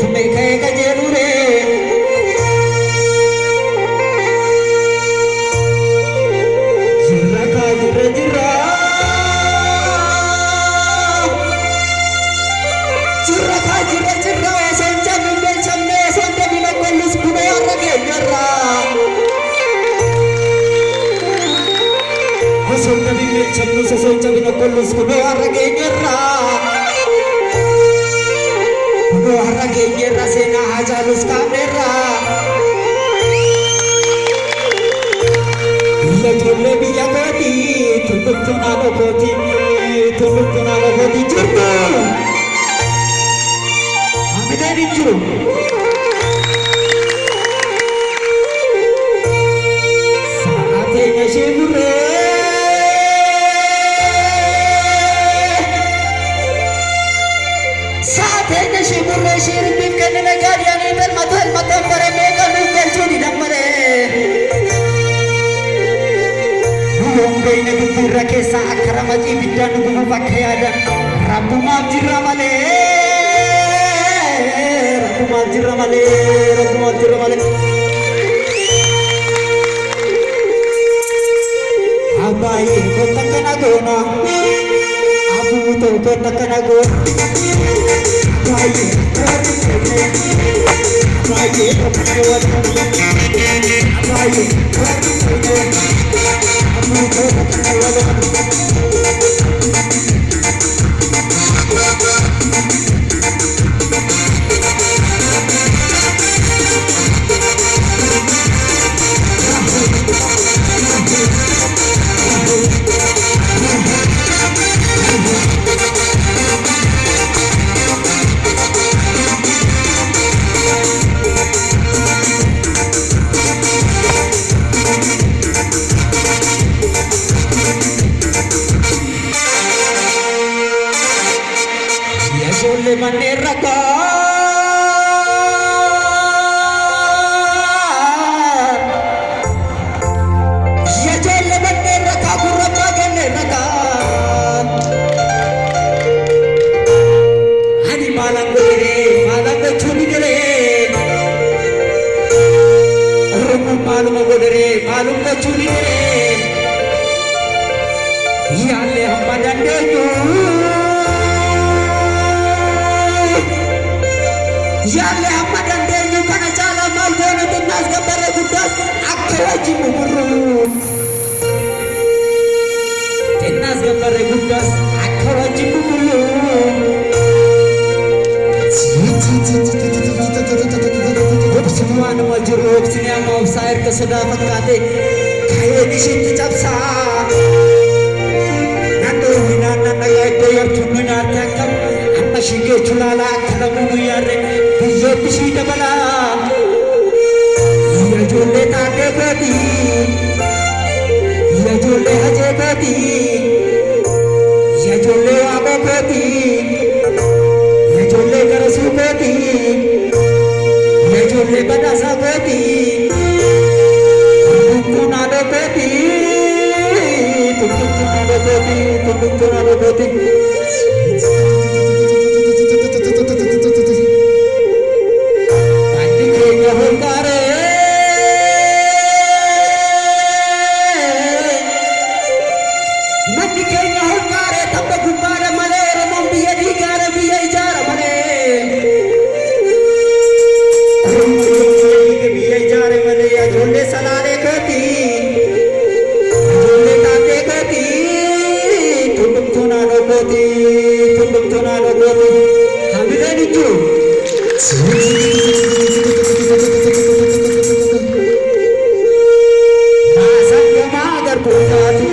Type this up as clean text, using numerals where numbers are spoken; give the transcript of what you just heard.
तुम्हें कहेगा जरूर जिर्रा का जिर्रा जिर्रा जिर्रा का जिर्रा जिर्रा सोचा मिले चन्ने सोचे बिना कोल्लुस कुबे आरगे जिर्रा सोचा मिले चन्नु से सोचा बिना कोल्लुस कुबे आरगे जिर्रा Harage yerra sena hajalus kamera Iya jolle biya godi Tunduk tunalo godi Jurdu Amida ninju Saate nashimure Shibure shirpin kanne gadiani per mathal pare mega nukel chudi namare Mumbai ne gubur rakhe sa akramati bidan gubu pakhayada Rabbu majira male Abai ko takana gona Abu to ko takana gona मालूम न चुनी Yale हम डंडे तू Yale हम डंडे तू kana chala mal gona tinnas gabare gudas akhira jimuru tinnas gabare gudas akhira jimuru semua nama jeruk sini mau sair ke sudah pekate kaya di situ capsa nanti hina nana ya itu yang tunu nata kam anda singe chulala kalamu yare biye bisi dabala ya jole tate gadi ya jole haje gadi ya jole abo gadi ya jole karasu gadi Jole pada sabeti, tunduk nado beti, tunduk nado beti. Mandi kenya hongkare, mandi kenya hongkare, tapi gumbara male, ramon biya digara biya ijara male. Jole salare gati, jole tate gati, tunduk tunano gati, hamile nicu. Masa dia magar putati.